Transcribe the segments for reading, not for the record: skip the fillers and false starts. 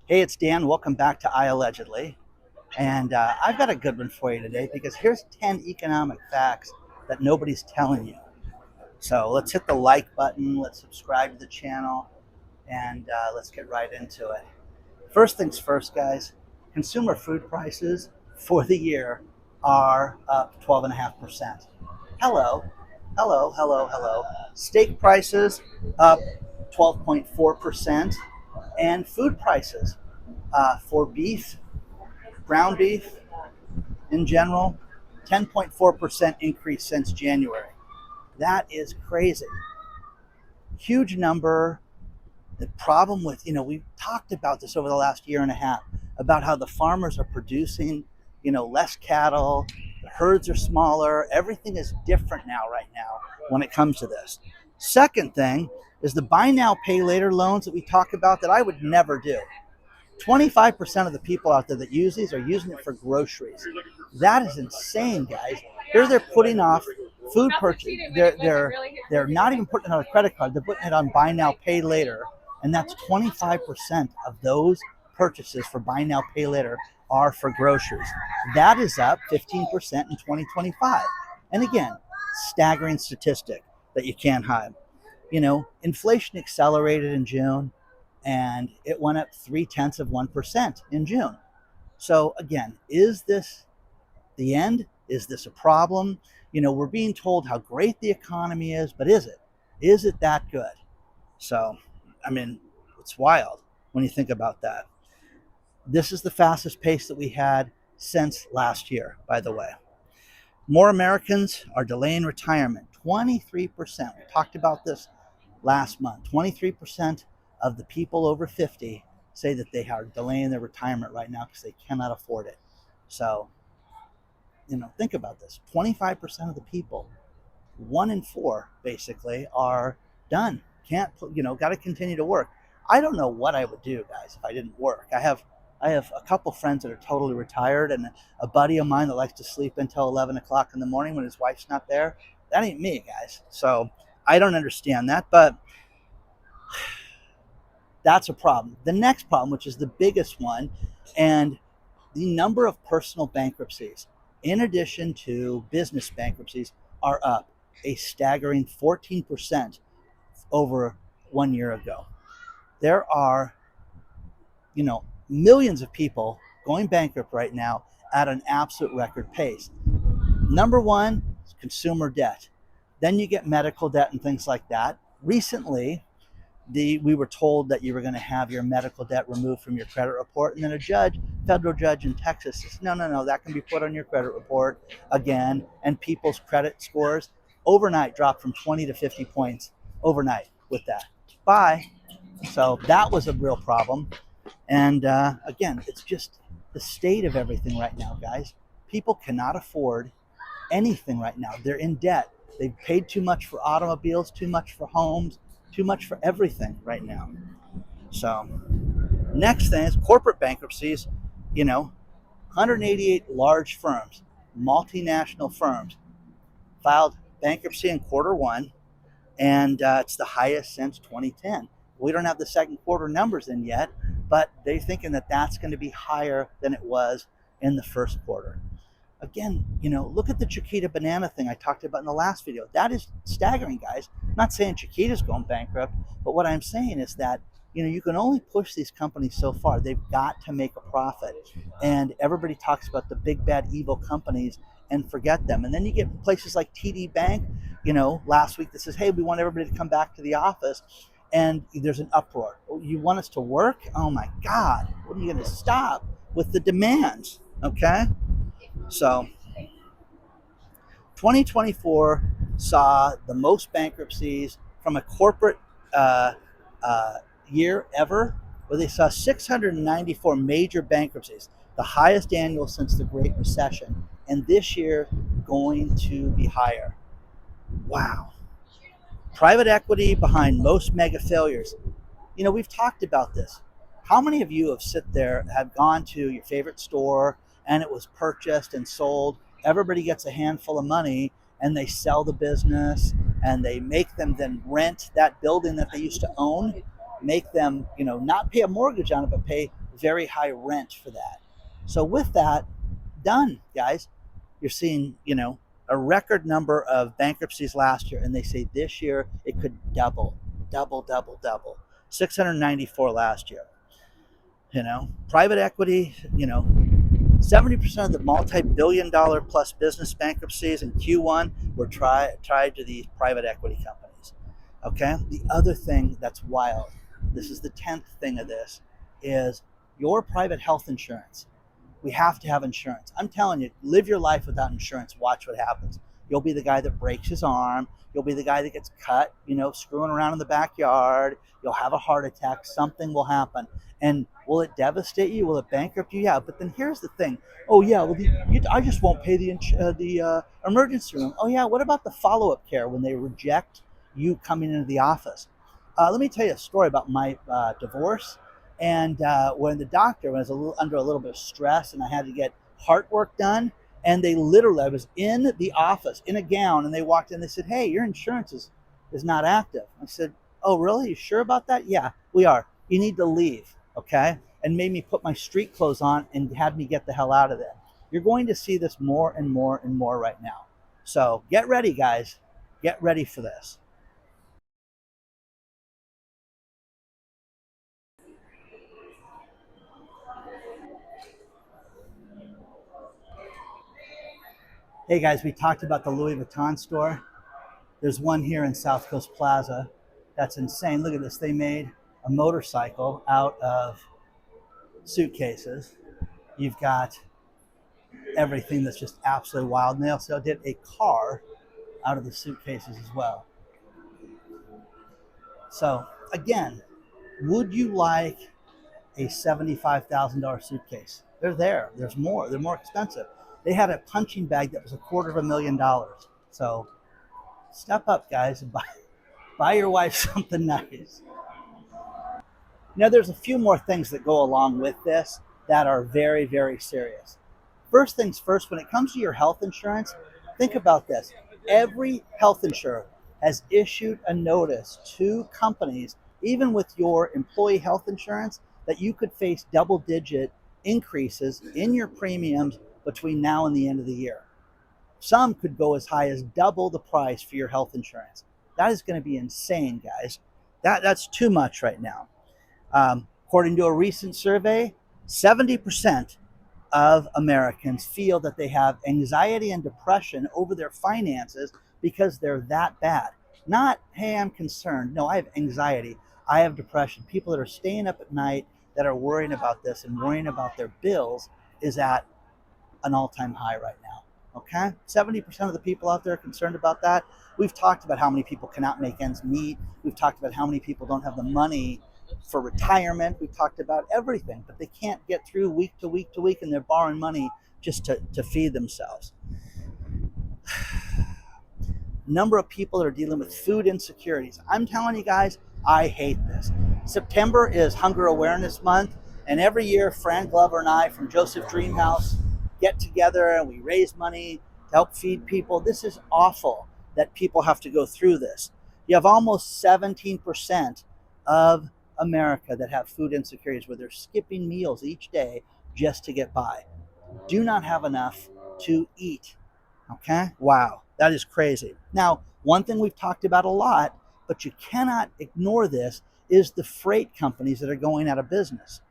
Hey, it's Dan. Welcome back to iAllegedly. And I've got a good one for you today because here's 10 economic facts that nobody's telling you. So let's hit the like button, let's subscribe to the channel, and let's get right into it. First things first, guys, consumer food prices for the year are up 12.5%. Hello, hello. Steak prices up 12.4%, and food prices for beef, ground beef in general, 10.4% increase since January. That is crazy. Huge number. The problem with, we've talked about this over the last year and a half about how the farmers are producing, less cattle, the herds are smaller, everything is different right now when it comes to this. Second thing is the buy now, pay later loans that we talk about that I would never do. 25% of the people out there that use these are using it for groceries. That is insane, guys. Here they're putting off food purchase. They're not even putting it on a credit card. They're putting it on buy now, pay later, and that's 25% of those purchases for buy now, pay later are for groceries. That is up 15% in 2025. And again, staggering statistic that you can't hide. Inflation accelerated in June, and it went up 0.3% in June. So again, is this the end? Is this a problem? We're being told how great the economy is, but is it? Is it that good? So, it's wild when you think about that. This is the fastest pace that we had since last year, by the way. More Americans are delaying retirement. 23%. We talked about this last month. 23% of the people over 50 say that they are delaying their retirement right now because they cannot afford it. So, think about this. 25% of the people, 1 in 4 basically, are done. Can't, got to continue to work. I don't know what I would do, guys, if I didn't work. I have a couple friends that are totally retired, and a buddy of mine that likes to sleep until 11 o'clock in the morning when his wife's not there. That ain't me, guys. So I don't understand that, but that's a problem. The next problem, which is the biggest one, and the number of personal bankruptcies, in addition to business bankruptcies, are up a staggering 14% over 1 year ago. There are, millions of people going bankrupt right now at an absolute record pace. Number one is consumer debt. Then you get medical debt and things like that. Recently, we were told that you were going to have your medical debt removed from your credit report, and then a federal judge in Texas says, no, that can be put on your credit report again, and people's credit scores overnight dropped from 20 to 50 points overnight with that. Bye. So that was a real problem. And again, it's just the state of everything right now, guys. People cannot afford anything right now. They're in debt. They've paid too much for automobiles, too much for homes, too much for everything right now. So next thing is corporate bankruptcies. 188 large firms, multinational firms, filed bankruptcy in Q1, and it's the highest since 2010. We don't have the second quarter numbers in yet, but they're thinking that that's going to be higher than it was in the first quarter. Again, look at the Chiquita banana thing I talked about in the last video. That is staggering, guys. I'm not saying Chiquita's going bankrupt, but what I'm saying is that, you can only push these companies so far. They've got to make a profit. And everybody talks about the big, bad, evil companies and forget them. And then you get places like TD Bank, last week that says, hey, we want everybody to come back to the office. And there's an uproar. Oh, you want us to work? Oh my God. When are you going to stop with the demands? Okay. So 2024 saw the most bankruptcies from a corporate year ever, where they saw 694 major bankruptcies, the highest annual since the Great Recession, and this year going to be higher. Wow. Private equity behind most mega failures. We've talked about this. How many of you have gone to your favorite store and it was purchased and sold? Everybody gets a handful of money and they sell the business, and they make them then rent that building that they used to own, make them, not pay a mortgage on it, but pay very high rent for that. So with that done, guys, you're seeing, a record number of bankruptcies last year, and they say this year it could double, double, double, double. 694 last year. Private equity, 70% of the multi-billion dollar plus business bankruptcies in Q1 were tied to these private equity companies. Okay. The other thing that's wild, this is the 10th thing of this, is your private health insurance. We have to have insurance. I'm telling you, live your life without insurance. Watch what happens. You'll be the guy that breaks his arm. You'll be the guy that gets cut, screwing around in the backyard. You'll have a heart attack. Something will happen. And will it devastate you? Will it bankrupt you? Yeah. But then here's the thing. Oh, yeah. Well, I just won't pay the emergency room. Oh, yeah. What about the follow-up care when they reject you coming into the office? Let me tell you a story about my divorce. And when the doctor was under a little bit of stress, and I had to get heart work done, and I was in the office in a gown, and they walked in, they said, "Hey, your insurance is not active." I said, "Oh, really? You sure about that?" "Yeah, we are. You need to leave." Okay. And made me put my street clothes on and had me get the hell out of there. You're going to see this more and more and more right now. So get ready, guys. Get ready for this. Hey guys, we talked about the Louis Vuitton store. There's one here in South Coast Plaza. That's insane. Look at this. They made a motorcycle out of suitcases. You've got everything that's just absolutely wild. And they also did a car out of the suitcases as well. So, again, would you like a $75,000 suitcase? They're there. There's more. They're more expensive. They had a punching bag that was $250,000. So, step up, guys, and buy your wife something nice. Now, there's a few more things that go along with this that are very, very serious. First things first, when it comes to your health insurance, think about this. Every health insurer has issued a notice to companies, even with your employee health insurance, that you could face double-digit increases in your premiums between now and the end of the year. Some could go as high as double the price for your health insurance. That is going to be insane, guys. That's too much right now. According to a recent survey, 70% of Americans feel that they have anxiety and depression over their finances because they're that bad. Not, hey, I'm concerned. No, I have anxiety. I have depression. People that are staying up at night that are worrying about this and worrying about their bills is at an all-time high right now. Okay? 70% of the people out there are concerned about that. We've talked about how many people cannot make ends meet. We've talked about how many people don't have the money for retirement. We've talked about everything, but they can't get through week to week to week, and they're borrowing money just to feed themselves. Number of people that are dealing with food insecurities. I'm telling you guys, I hate this. September is Hunger Awareness Month, and every year Fran Glover and I from Joseph Dreamhouse get together and we raise money to help feed people. This is awful that people have to go through this. You have almost 17% of America that have food insecurities where they're skipping meals each day just to get by. Do not have enough to eat. Okay? Wow, that is crazy. Now, one thing we've talked about a lot, but you cannot ignore this, is the freight companies that are going out of business.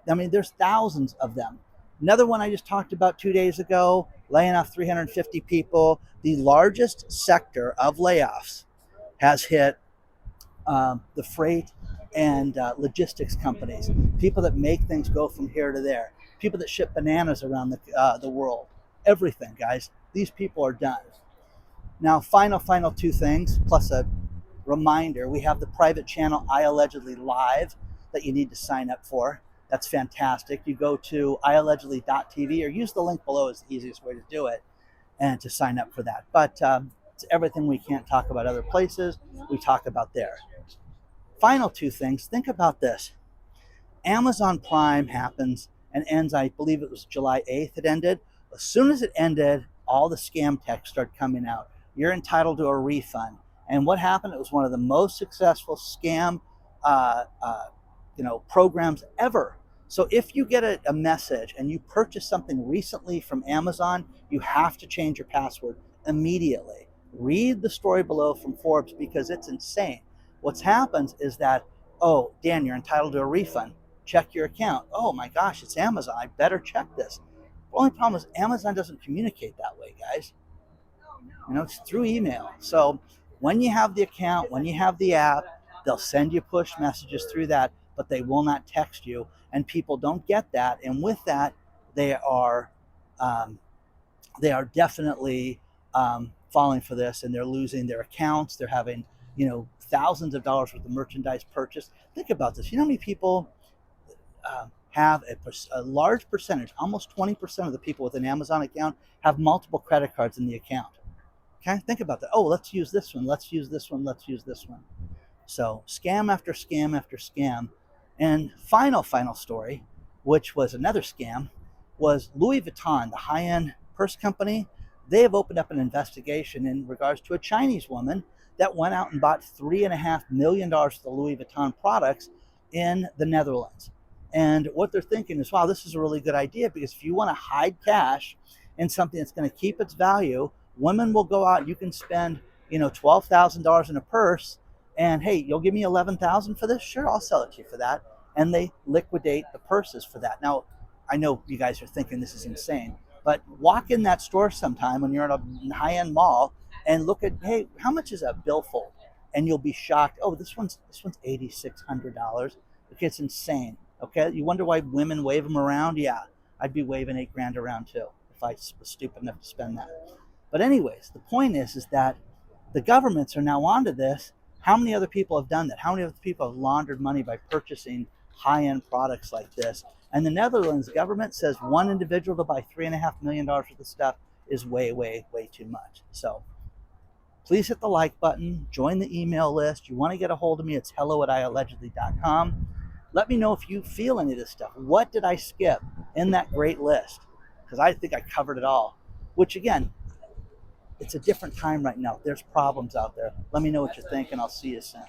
I mean, there's thousands of them. Another one I just talked about 2 days ago, laying off 350 people. The largest sector of layoffs has hit the freight and logistics companies, people that make things go from here to there, people that ship bananas around the world, everything, guys. These people are done. Now, final two things, plus a reminder, we have the private channel iAllegedly Live that you need to sign up for. That's fantastic. You go to iAllegedly.tv or use the link below is the easiest way to do it and to sign up for that. But it's everything we can't talk about other places, we talk about there. Final two things, think about this. Amazon Prime happens and ends, I believe it was July 8th it ended. As soon as it ended, all the scam texts started coming out. You're entitled to a refund. And what happened? It was one of the most successful scam programs ever. So if you get a message and you purchase something recently from Amazon, you have to change your password immediately. Read the story below from Forbes because it's insane. What's happens is that, oh, Dan, you're entitled to a refund. Check your account. Oh my gosh, it's Amazon. I better check this. The only problem is Amazon doesn't communicate that way, guys. It's through email. So when you have the account, when you have the app, they'll send you push messages through that, but they will not text you. And people don't get that. And with that, they are um, definitely falling for this, and they're losing their accounts. They're having thousands of dollars worth of merchandise purchased. Think about this. You know how many people have a large percentage, almost 20% of the people with an Amazon account have multiple credit cards in the account. Okay, think about that. Oh, let's use this one. Let's use this one. Let's use this one. So scam after scam after scam. And final story, which was another scam, was Louis Vuitton, the high-end purse company. They have opened up an investigation in regards to a Chinese woman that went out and bought $3.5 million worth of Louis Vuitton products in the Netherlands. And what they're thinking is, wow, this is a really good idea, because if you want to hide cash in something that's going to keep its value, women will go out. You can spend, $12,000 in a purse, and hey, you'll give me $11,000 for this? Sure, I'll sell it to you for that. And they liquidate the purses for that. Now, I know you guys are thinking this is insane, but walk in that store sometime when you're at a high-end mall and look at, hey, how much is a billfold? And you'll be shocked. Oh, this one's $8,600. Okay, it's insane. Okay, you wonder why women wave them around? Yeah, I'd be waving $8,000 around too if I was stupid enough to spend that. But anyways, the point is that the governments are now onto this. How many other people have done that? How many other people have laundered money by purchasing high-end products like this? And the Netherlands government says one individual to buy $3.5 million worth of stuff is way, way, way too much. So please hit the like button, join the email list. You want to get a hold of me, it's hello@iallegedly.com. Let me know if you feel any of this stuff. What did I skip in that great list? Because I think I covered it all, which again, it's a different time right now. There's problems out there. Let me know what you think, and I'll see you soon.